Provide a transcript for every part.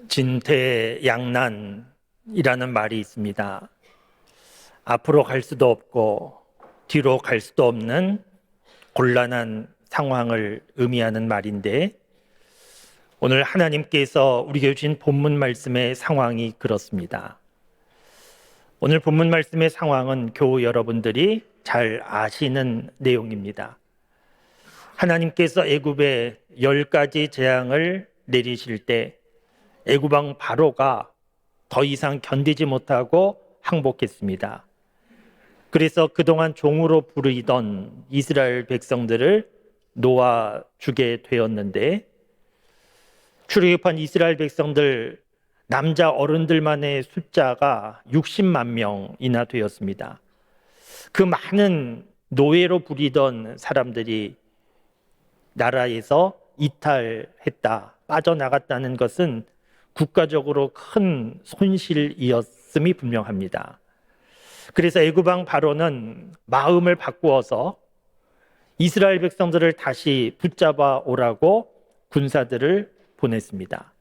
진퇴양난이라는 말이 있습니다. 앞으로 갈 수도 없고 뒤로 갈 수도 없는 곤란한 상황을 의미하는 말인데, 오늘 하나님께서 우리에게 주신 본문 말씀의 상황이 그렇습니다. 오늘 본문 말씀의 상황은 교우 여러분들이 잘 아시는 내용입니다. 하나님께서 애굽에 10가지 재앙을 내리실 때 애굽 왕 바로가 더 이상 견디지 못하고 항복했습니다. 그래서 그동안 종으로 부르던 이스라엘 백성들을 놓아주게 되었는데, 출애굽한 이스라엘 백성들 남자 어른들만의 숫자가 60만 명이나 되었습니다. 그 많은 노예로 부리던 사람들이 나라에서 이탈했다, 빠져나갔다는 것은 국가적으로 큰 손실이었음이 분명합니다. 그래서 애굽 왕 바로는 마음을 바꾸어서 이스라엘 백성들을 다시 붙잡아 오라고 군사들을 보냈습니다.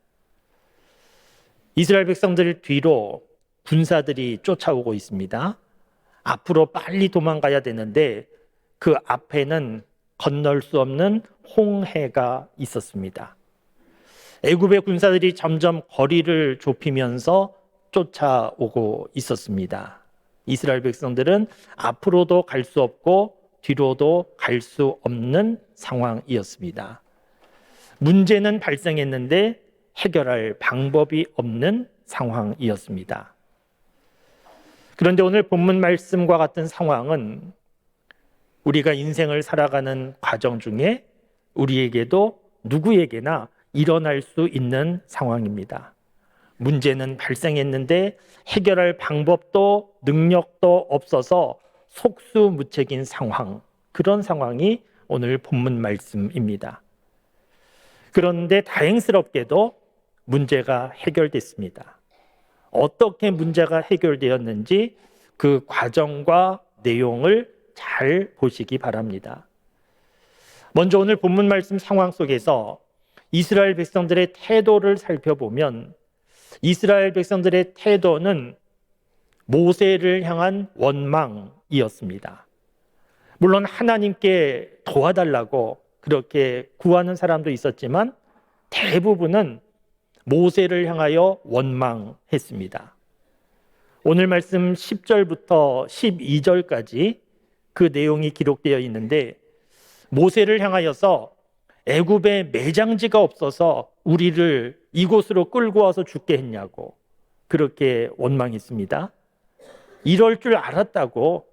이스라엘 백성들 뒤로 군사들이 쫓아오고 있습니다. 앞으로 빨리 도망가야 되는데 그 앞에는 건널 수 없는 홍해가 있었습니다. 애굽의 군사들이 점점 거리를 좁히면서 쫓아오고 있었습니다. 이스라엘 백성들은 앞으로도 갈 수 없고 뒤로도 갈 수 없는 상황이었습니다. 문제는 발생했는데 해결할 방법이 없는 상황이었습니다. 그런데 오늘 본문 말씀과 같은 상황은 우리가 인생을 살아가는 과정 중에 우리에게도 누구에게나 일어날 수 있는 상황입니다. 문제는 발생했는데 해결할 방법도 능력도 없어서 속수무책인 상황, 그런 상황이 오늘 본문 말씀입니다. 그런데 다행스럽게도 문제가 해결됐습니다. 어떻게 문제가 해결되었는지 그 과정과 내용을 잘 보시기 바랍니다. 먼저 오늘 본문 말씀 상황 속에서 이스라엘 백성들의 태도를 살펴보면, 이스라엘 백성들의 태도는 모세를 향한 원망이었습니다. 물론 하나님께 도와달라고 그렇게 구하는 사람도 있었지만 대부분은 모세를 향하여 원망했습니다. 오늘 말씀 10절부터 12절까지 그 내용이 기록되어 있는데, 모세를 향하여서 애굽에 매장지가 없어서 우리를 이곳으로 끌고 와서 죽게 했냐고 그렇게 원망했습니다. 이럴 줄 알았다고,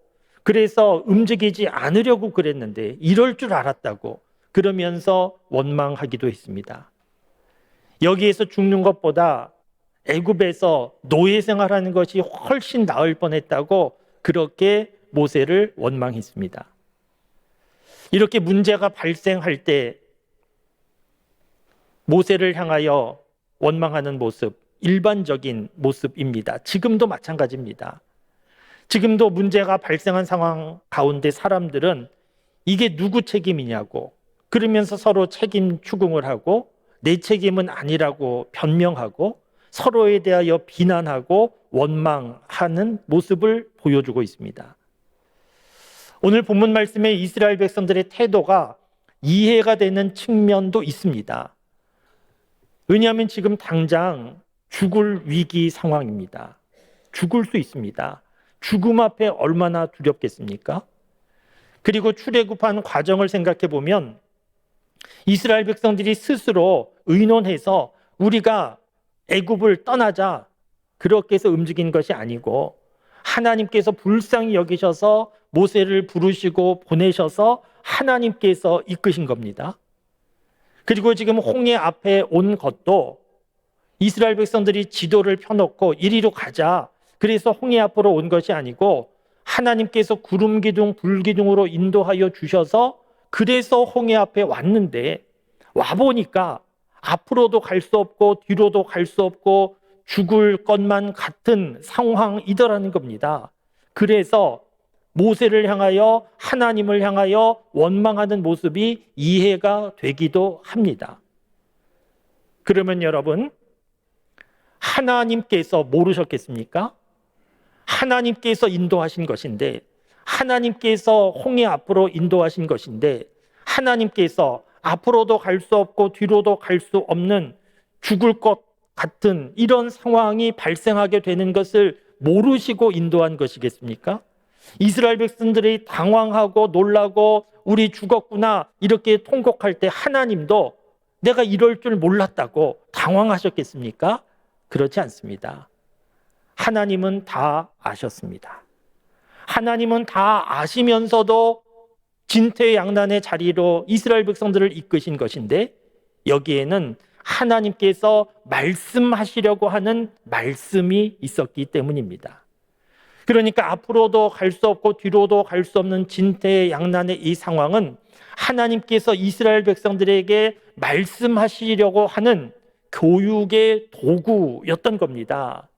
그래서 움직이지 않으려고 그랬는데 이럴 줄 알았다고 그러면서 원망하기도 했습니다. 여기에서 죽는 것보다 애굽에서 노예 생활하는 것이 훨씬 나을 뻔했다고 그렇게 모세를 원망했습니다. 이렇게 문제가 발생할 때 모세를 향하여 원망하는 모습, 일반적인 모습입니다. 지금도 마찬가지입니다. 지금도 문제가 발생한 상황 가운데 사람들은 이게 누구 책임이냐고 그러면서 서로 책임 추궁을 하고 내 책임은 아니라고 변명하고 서로에 대하여 비난하고 원망하는 모습을 보여주고 있습니다. 오늘 본문 말씀에 이스라엘 백성들의 태도가 이해가 되는 측면도 있습니다. 왜냐하면 지금 당장 죽을 위기 상황입니다. 죽을 수 있습니다. 죽음 앞에 얼마나 두렵겠습니까? 그리고 출애굽한 과정을 생각해 보면 이스라엘 백성들이 스스로 의논해서 우리가 애굽을 떠나자 그렇게 해서 움직인 것이 아니고 하나님께서 불쌍히 여기셔서 모세를 부르시고 보내셔서 하나님께서 이끄신 겁니다. 그리고 지금 홍해 앞에 온 것도 이스라엘 백성들이 지도를 펴놓고 이리로 가자 그래서 홍해 앞으로 온 것이 아니고 하나님께서 구름 기둥 불 기둥으로 인도하여 주셔서 그래서 홍해 앞에 왔는데, 와보니까 앞으로도 갈 수 없고 뒤로도 갈 수 없고 죽을 것만 같은 상황이더라는 겁니다. 그래서 모세를 향하여 하나님을 향하여 원망하는 모습이 이해가 되기도 합니다. 그러면 여러분, 하나님께서 모르셨겠습니까? 하나님께서 인도하신 것인데, 하나님께서 홍해 앞으로 인도하신 것인데, 하나님께서 앞으로도 갈 수 없고 뒤로도 갈 수 없는 죽을 것 같은 이런 상황이 발생하게 되는 것을 모르시고 인도한 것이겠습니까? 이스라엘 백성들이 당황하고 놀라고 우리 죽었구나 이렇게 통곡할 때 하나님도 내가 이럴 줄 몰랐다고 당황하셨겠습니까? 그렇지 않습니다. 하나님은 다 아셨습니다. 하나님은 다 아시면서도 진퇴양난의 자리로 이스라엘 백성들을 이끄신 것인데, 여기에는 하나님께서 말씀하시려고 하는 말씀이 있었기 때문입니다. 그러니까 앞으로도 갈 수 없고 뒤로도 갈 수 없는 진퇴양난의 이 상황은 하나님께서 이스라엘 백성들에게 말씀하시려고 하는 교육의 도구였던 겁니다.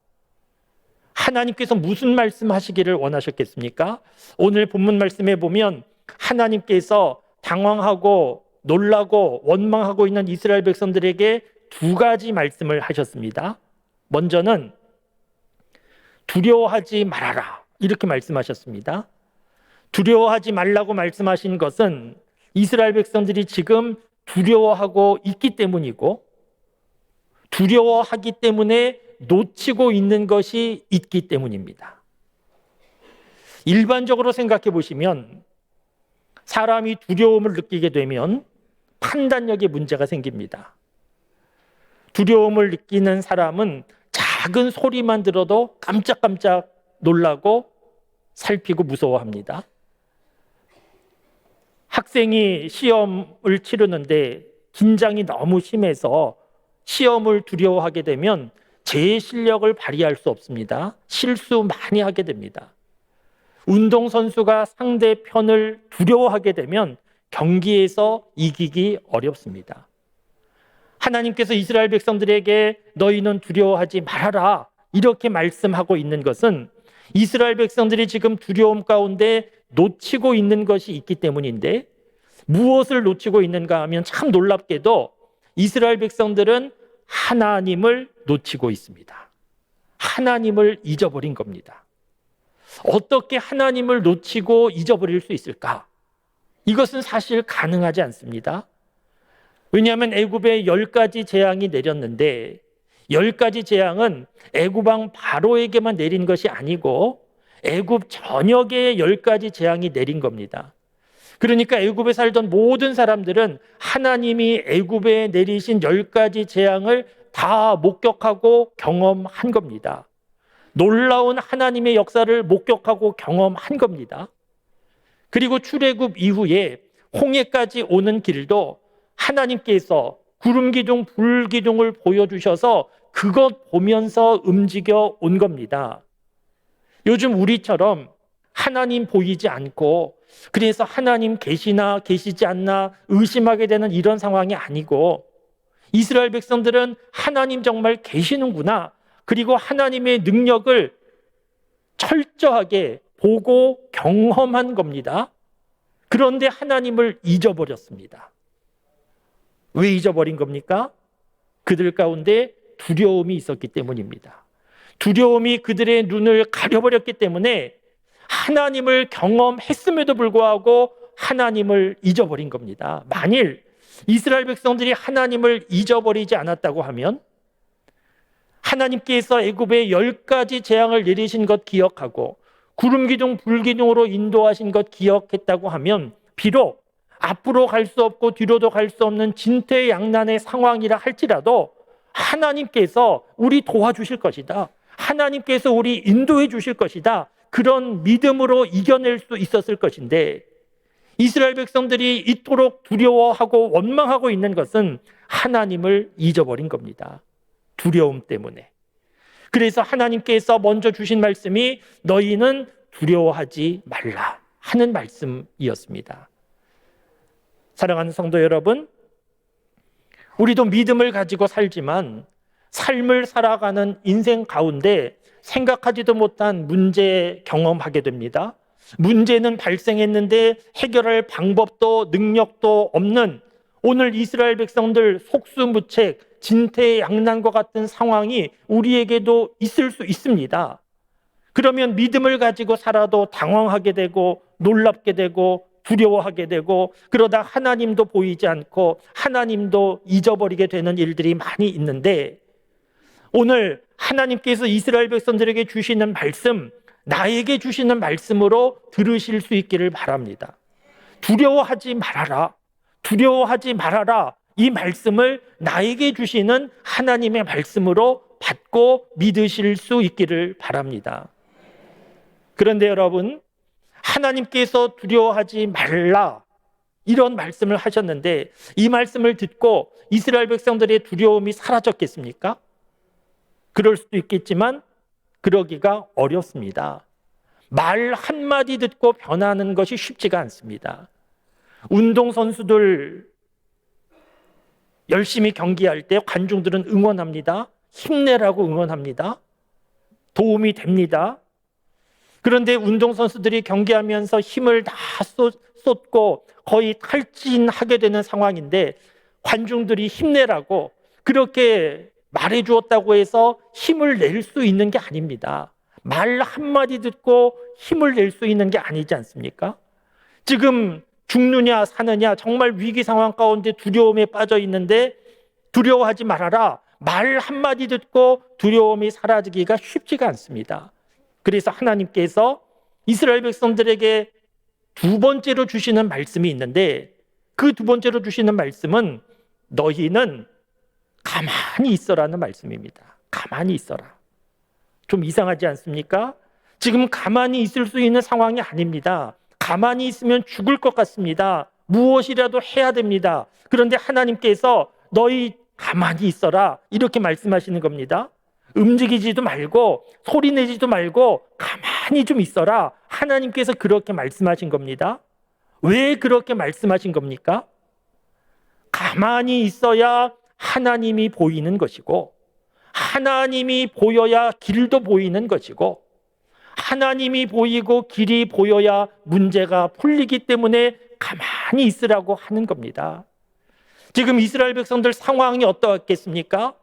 하나님께서 무슨 말씀하시기를 원하셨겠습니까? 오늘 본문 말씀에 보면 하나님께서 당황하고 놀라고 원망하고 있는 이스라엘 백성들에게 두 가지 말씀을 하셨습니다. 먼저는 두려워하지 말아라 이렇게 말씀하셨습니다. 두려워하지 말라고 말씀하신 것은 이스라엘 백성들이 지금 두려워하고 있기 때문이고, 두려워하기 때문에 놓치고 있는 것이 있기 때문입니다. 일반적으로 생각해 보시면 사람이 두려움을 느끼게 되면 판단력에 문제가 생깁니다. 두려움을 느끼는 사람은 작은 소리만 들어도 깜짝깜짝 놀라고 살피고 무서워합니다. 학생이 시험을 치르는데 긴장이 너무 심해서 시험을 두려워하게 되면 제 실력을 발휘할 수 없습니다. 실수 많이 하게 됩니다. 운동선수가 상대편을 두려워하게 되면 경기에서 이기기 어렵습니다. 하나님께서 이스라엘 백성들에게 너희는 두려워하지 말아라 이렇게 말씀하고 있는 것은 이스라엘 백성들이 지금 두려움 가운데 놓치고 있는 것이 있기 때문인데, 무엇을 놓치고 있는가 하면 참 놀랍게도 이스라엘 백성들은 하나님을 놓치고 있습니다. 하나님을 잊어버린 겁니다. 어떻게 하나님을 놓치고 잊어버릴 수 있을까? 이것은 사실 가능하지 않습니다. 왜냐하면 애굽에 10가지 재앙이 내렸는데 10가지 재앙은 애굽 왕 바로에게만 내린 것이 아니고 애굽 전역에 10가지 재앙이 내린 겁니다. 그러니까 애굽에 살던 모든 사람들은 하나님이 애굽에 내리신 10가지 재앙을 다 목격하고 경험한 겁니다. 놀라운 하나님의 역사를 목격하고 경험한 겁니다. 그리고 출애굽 이후에 홍해까지 오는 길도 하나님께서 구름 기둥, 불 기둥을 보여주셔서 그것 보면서 움직여 온 겁니다. 요즘 우리처럼 하나님 보이지 않고 그래서 하나님 계시나 계시지 않나 의심하게 되는 이런 상황이 아니고, 이스라엘 백성들은 하나님 정말 계시는구나, 그리고 하나님의 능력을 철저하게 보고 경험한 겁니다. 그런데 하나님을 잊어버렸습니다. 왜 잊어버린 겁니까? 그들 가운데 두려움이 있었기 때문입니다. 두려움이 그들의 눈을 가려버렸기 때문에 하나님을 경험했음에도 불구하고 하나님을 잊어버린 겁니다. 만일 이스라엘 백성들이 하나님을 잊어버리지 않았다고 하면, 하나님께서 애굽에 10가지 재앙을 내리신 것 기억하고 구름 기둥, 불 기둥으로 인도하신 것 기억했다고 하면, 비록 앞으로 갈 수 없고 뒤로도 갈 수 없는 진퇴양난의 상황이라 할지라도 하나님께서 우리 도와주실 것이다, 하나님께서 우리 인도해 주실 것이다, 그런 믿음으로 이겨낼 수 있었을 것인데, 이스라엘 백성들이 이토록 두려워하고 원망하고 있는 것은 하나님을 잊어버린 겁니다. 두려움 때문에. 그래서 하나님께서 먼저 주신 말씀이 너희는 두려워하지 말라 하는 말씀이었습니다. 사랑하는 성도 여러분, 우리도 믿음을 가지고 살지만 삶을 살아가는 인생 가운데 생각하지도 못한 문제 경험하게 됩니다. 문제는 발생했는데 해결할 방법도 능력도 없는 오늘 이스라엘 백성들 속수무책 진퇴양난과 같은 상황이 우리에게도 있을 수 있습니다. 그러면 믿음을 가지고 살아도 당황하게 되고 놀랍게 되고 두려워하게 되고, 그러다 하나님도 보이지 않고 하나님도 잊어버리게 되는 일들이 많이 있는데, 오늘 하나님께서 이스라엘 백성들에게 주시는 말씀, 나에게 주시는 말씀으로 들으실 수 있기를 바랍니다. 두려워하지 말아라. 두려워하지 말아라. 이 말씀을 나에게 주시는 하나님의 말씀으로 받고 믿으실 수 있기를 바랍니다. 그런데 여러분, 하나님께서 두려워하지 말라 이런 말씀을 하셨는데, 이 말씀을 듣고 이스라엘 백성들의 두려움이 사라졌겠습니까? 그럴 수도 있겠지만 그러기가 어렵습니다. 말 한마디 듣고 변하는 것이 쉽지가 않습니다. 운동선수들 열심히 경기할 때 관중들은 응원합니다. 힘내라고 응원합니다. 도움이 됩니다. 그런데 운동선수들이 경기하면서 힘을 다 쏟고 거의 탈진하게 되는 상황인데, 관중들이 힘내라고 그렇게 말해주었다고 해서 힘을 낼 수 있는 게 아닙니다. 말 한마디 듣고 힘을 낼 수 있는 게 아니지 않습니까? 지금 죽느냐 사느냐 정말 위기 상황 가운데 두려움에 빠져 있는데, 두려워하지 말아라. 말 한마디 듣고 두려움이 사라지기가 쉽지가 않습니다. 그래서 하나님께서 이스라엘 백성들에게 두 번째로 주시는 말씀이 있는데, 그 두 번째로 주시는 말씀은 너희는 가만히 있어라는 말씀입니다. 가만히 있어라. 좀 이상하지 않습니까? 지금 가만히 있을 수 있는 상황이 아닙니다. 가만히 있으면 죽을 것 같습니다. 무엇이라도 해야 됩니다. 그런데 하나님께서 너희 가만히 있어라 이렇게 말씀하시는 겁니다. 움직이지도 말고 소리 내지도 말고 가만히 좀 있어라. 하나님께서 그렇게 말씀하신 겁니다. 왜 그렇게 말씀하신 겁니까? 가만히 있어야 하나님이 보이는 것이고, 하나님이 보여야 길도 보이는 것이고, 하나님이 보이고 길이 보여야 문제가 풀리기 때문에 가만히 있으라고 하는 겁니다. 지금 이스라엘 백성들 상황이 어떠했겠습니까?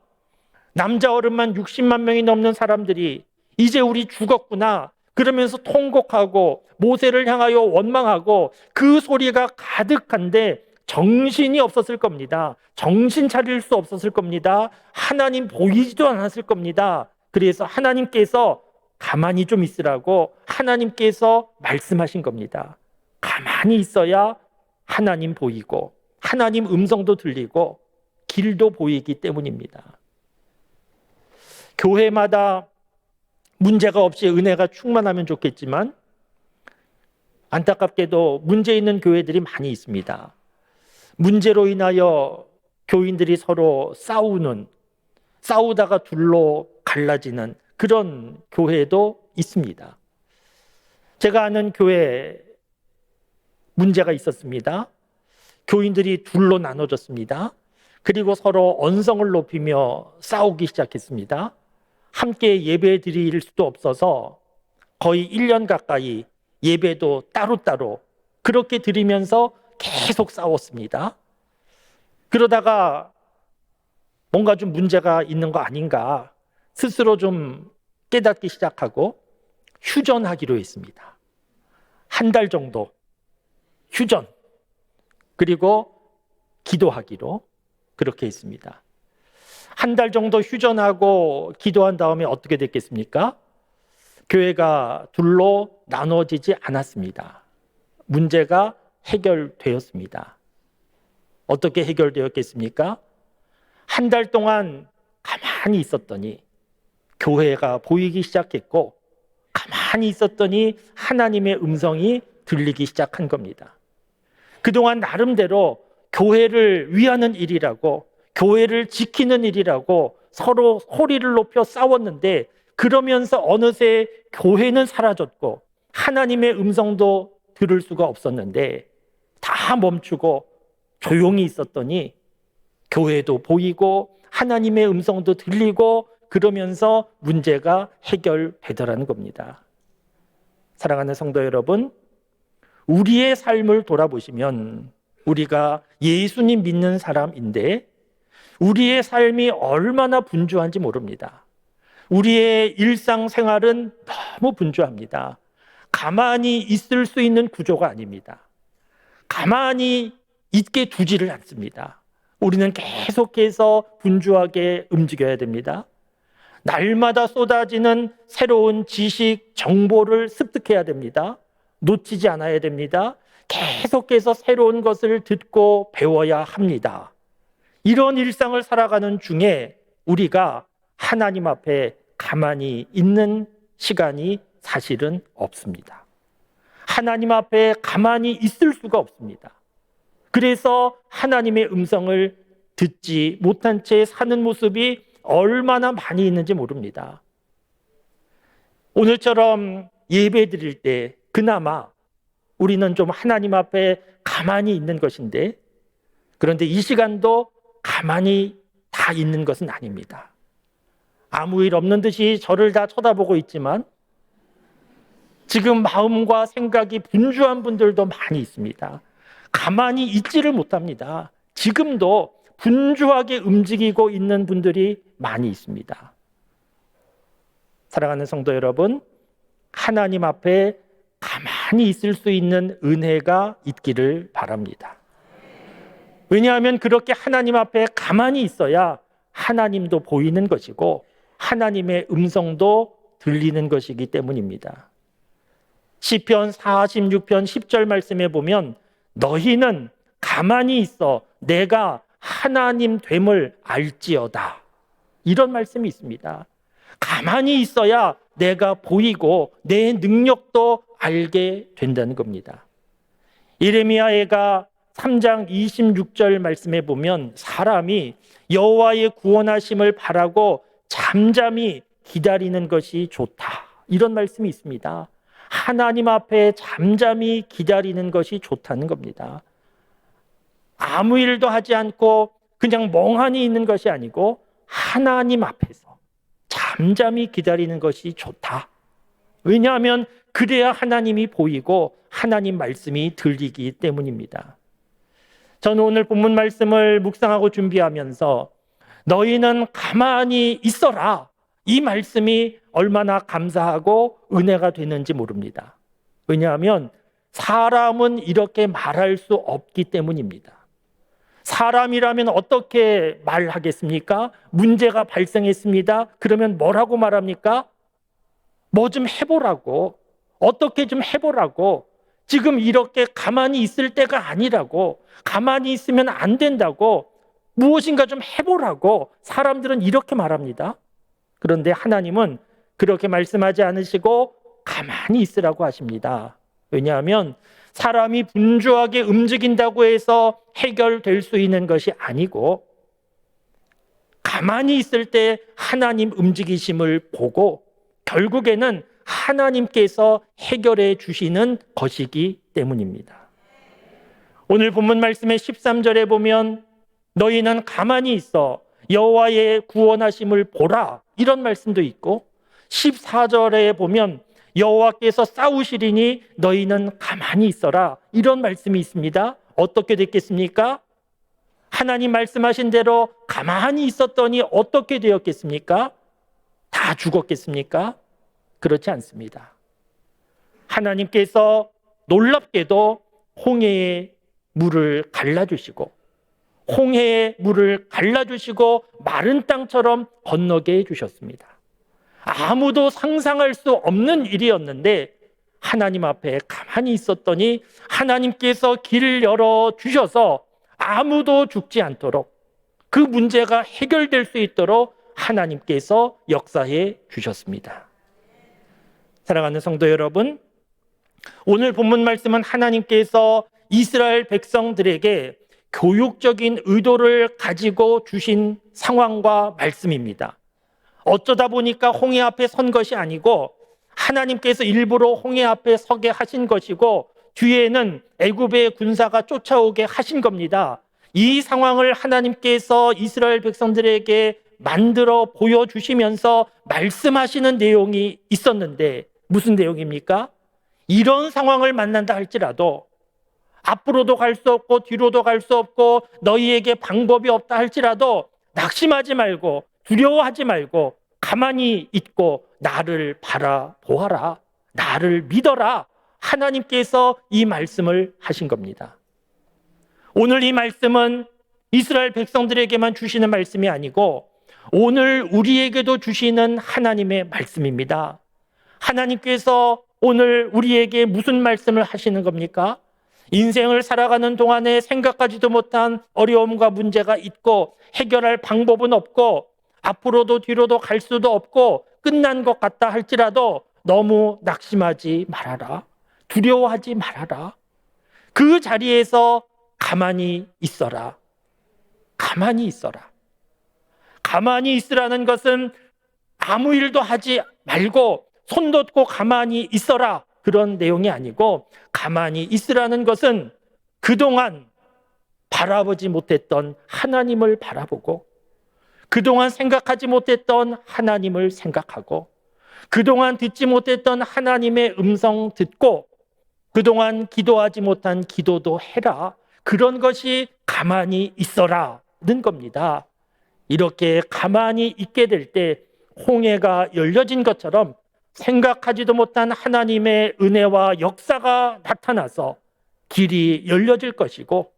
남자 어른만 60만 명이 넘는 사람들이 이제 우리 죽었구나 그러면서 통곡하고 모세를 향하여 원망하고, 그 소리가 가득한데 정신이 없었을 겁니다. 정신 차릴 수 없었을 겁니다. 하나님 보이지도 않았을 겁니다. 그래서 하나님께서 가만히 좀 있으라고 하나님께서 말씀하신 겁니다. 가만히 있어야 하나님 보이고 하나님 음성도 들리고 길도 보이기 때문입니다. 교회마다 문제가 없이 은혜가 충만하면 좋겠지만, 안타깝게도 문제 있는 교회들이 많이 있습니다. 문제로 인하여 교인들이 서로 싸우다가 둘로 갈라지는 그런 교회도 있습니다. 제가 아는 교회 문제가 있었습니다. 교인들이 둘로 나눠졌습니다. 그리고 서로 언성을 높이며 싸우기 시작했습니다. 함께 예배 드릴 수도 없어서 거의 1년 가까이 예배도 따로따로 그렇게 드리면서 계속 싸웠습니다. 그러다가 뭔가 좀 문제가 있는 거 아닌가 스스로 좀 깨닫기 시작하고 휴전하기로 했습니다. 한 달 정도 휴전, 그리고 기도하기로 그렇게 했습니다. 한 달 정도 휴전하고 기도한 다음에 어떻게 됐겠습니까? 교회가 둘로 나눠지지 않았습니다. 문제가 해결되었습니다. 어떻게 해결되었겠습니까? 한 달 동안 가만히 있었더니 교회가 보이기 시작했고, 가만히 있었더니 하나님의 음성이 들리기 시작한 겁니다. 그동안 나름대로 교회를 위하는 일이라고, 교회를 지키는 일이라고 서로 소리를 높여 싸웠는데, 그러면서 어느새 교회는 사라졌고 하나님의 음성도 들을 수가 없었는데, 다 멈추고 조용히 있었더니 교회도 보이고 하나님의 음성도 들리고, 그러면서 문제가 해결되더라는 겁니다. 사랑하는 성도 여러분, 우리의 삶을 돌아보시면 우리가 예수님 믿는 사람인데, 우리의 삶이 얼마나 분주한지 모릅니다. 우리의 일상생활은 너무 분주합니다. 가만히 있을 수 있는 구조가 아닙니다. 가만히 있게 두지를 않습니다. 우리는 계속해서 분주하게 움직여야 됩니다. 날마다 쏟아지는 새로운 지식, 정보를 습득해야 됩니다. 놓치지 않아야 됩니다. 계속해서 새로운 것을 듣고 배워야 합니다. 이런 일상을 살아가는 중에 우리가 하나님 앞에 가만히 있는 시간이 사실은 없습니다. 하나님 앞에 가만히 있을 수가 없습니다. 그래서 하나님의 음성을 듣지 못한 채 사는 모습이 얼마나 많이 있는지 모릅니다. 오늘처럼 예배 드릴 때 그나마 우리는 좀 하나님 앞에 가만히 있는 것인데, 그런데 이 시간도 가만히 다 있는 것은 아닙니다. 아무 일 없는 듯이 저를 다 쳐다보고 있지만 지금 마음과 생각이 분주한 분들도 많이 있습니다. 가만히 있지를 못합니다. 지금도 분주하게 움직이고 있는 분들이 많이 있습니다. 사랑하는 성도 여러분, 하나님 앞에 가만히 있을 수 있는 은혜가 있기를 바랍니다. 왜냐하면 그렇게 하나님 앞에 가만히 있어야 하나님도 보이는 것이고 하나님의 음성도 들리는 것이기 때문입니다. 시편 46편 10절 말씀에 보면 너희는 가만히 있어 내가 하나님 됨을 알지어다, 이런 말씀이 있습니다. 가만히 있어야 내가 보이고 내 능력도 알게 된다는 겁니다. 예레미야가 3장 26절 말씀에 보면 사람이 여호와의 구원하심을 바라고 잠잠히 기다리는 것이 좋다, 이런 말씀이 있습니다. 하나님 앞에 잠잠히 기다리는 것이 좋다는 겁니다. 아무 일도 하지 않고 그냥 멍하니 있는 것이 아니고 하나님 앞에서 잠잠히 기다리는 것이 좋다. 왜냐하면 그래야 하나님이 보이고 하나님 말씀이 들리기 때문입니다. 저는 오늘 본문 말씀을 묵상하고 준비하면서 너희는 가만히 있어라, 이 말씀이 얼마나 감사하고 은혜가 되는지 모릅니다. 왜냐하면 사람은 이렇게 말할 수 없기 때문입니다. 사람이라면 어떻게 말하겠습니까? 문제가 발생했습니다. 그러면 뭐라고 말합니까? 뭐 좀 해보라고, 어떻게 좀 해보라고, 지금 이렇게 가만히 있을 때가 아니라고, 가만히 있으면 안 된다고, 무엇인가 좀 해보라고 사람들은 이렇게 말합니다. 그런데 하나님은 그렇게 말씀하지 않으시고 가만히 있으라고 하십니다. 왜냐하면 사람이 분주하게 움직인다고 해서 해결될 수 있는 것이 아니고, 가만히 있을 때 하나님 움직이심을 보고 결국에는 하나님께서 해결해 주시는 것이기 때문입니다. 오늘 본문 말씀의 13절에 보면 너희는 가만히 있어 여호와의 구원하심을 보라, 이런 말씀도 있고 14절에 보면 여호와께서 싸우시리니 너희는 가만히 있어라, 이런 말씀이 있습니다. 어떻게 됐겠습니까? 하나님 말씀하신 대로 가만히 있었더니 어떻게 되었겠습니까? 다 죽었겠습니까? 그렇지 않습니다. 하나님께서 놀랍게도 홍해의 물을 갈라주시고 홍해의 물을 갈라주시고 마른 땅처럼 건너게 해주셨습니다. 아무도 상상할 수 없는 일이었는데 하나님 앞에 가만히 있었더니 하나님께서 길을 열어주셔서 아무도 죽지 않도록 그 문제가 해결될 수 있도록 하나님께서 역사해 주셨습니다. 사랑하는 성도 여러분, 오늘 본문 말씀은 하나님께서 이스라엘 백성들에게 교육적인 의도를 가지고 주신 상황과 말씀입니다. 어쩌다 보니까 홍해 앞에 선 것이 아니고 하나님께서 일부러 홍해 앞에 서게 하신 것이고 뒤에는 애굽의 군사가 쫓아오게 하신 겁니다. 이 상황을 하나님께서 이스라엘 백성들에게 만들어 보여주시면서 말씀하시는 내용이 있었는데 무슨 내용입니까? 이런 상황을 만난다 할지라도 앞으로도 갈 수 없고 뒤로도 갈 수 없고 너희에게 방법이 없다 할지라도 낙심하지 말고 두려워하지 말고 가만히 있고 나를 바라보아라. 나를 믿어라. 하나님께서 이 말씀을 하신 겁니다. 오늘 이 말씀은 이스라엘 백성들에게만 주시는 말씀이 아니고 오늘 우리에게도 주시는 하나님의 말씀입니다. 하나님께서 오늘 우리에게 무슨 말씀을 하시는 겁니까? 인생을 살아가는 동안에 생각하지도 못한 어려움과 문제가 있고 해결할 방법은 없고 앞으로도 뒤로도 갈 수도 없고 끝난 것 같다 할지라도 너무 낙심하지 말아라. 두려워하지 말아라. 그 자리에서 가만히 있어라. 가만히 있어라. 가만히 있으라는 것은 아무 일도 하지 말고 손 놓고 가만히 있어라. 그런 내용이 아니고 가만히 있으라는 것은 그동안 바라보지 못했던 하나님을 바라보고 그동안 생각하지 못했던 하나님을 생각하고 그동안 듣지 못했던 하나님의 음성 듣고 그동안 기도하지 못한 기도도 해라. 그런 것이 가만히 있어라는 겁니다. 이렇게 가만히 있게 될 때 홍해가 열려진 것처럼 생각하지도 못한 하나님의 은혜와 역사가 나타나서 길이 열려질 것이고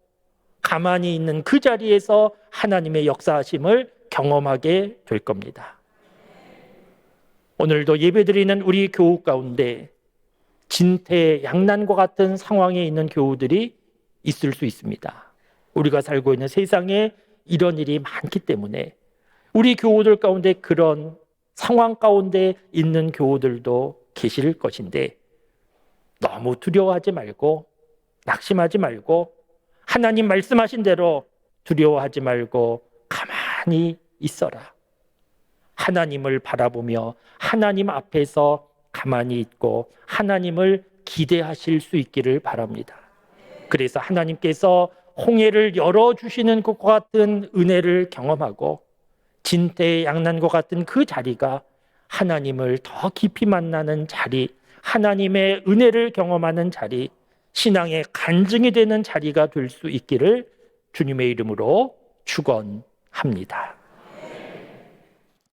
가만히 있는 그 자리에서 하나님의 역사하심을 경험하게 될 겁니다. 오늘도 예배드리는 우리 교우 가운데 진퇴양난과 같은 상황에 있는 교우들이 있을 수 있습니다. 우리가 살고 있는 세상에 이런 일이 많기 때문에 우리 교우들 가운데 그런 상황 가운데 있는 교우들도 계실 것인데 너무 두려워하지 말고 낙심하지 말고 하나님 말씀하신 대로 두려워하지 말고 가만히 있어라. 하나님을 바라보며 하나님 앞에서 가만히 있고 하나님을 기대하실 수 있기를 바랍니다. 그래서 하나님께서 홍해를 열어주시는 것과 같은 은혜를 경험하고 진퇴양난과 같은 그 자리가 하나님을 더 깊이 만나는 자리, 하나님의 은혜를 경험하는 자리, 신앙의 간증이 되는 자리가 될 수 있기를 주님의 이름으로 축원합니다.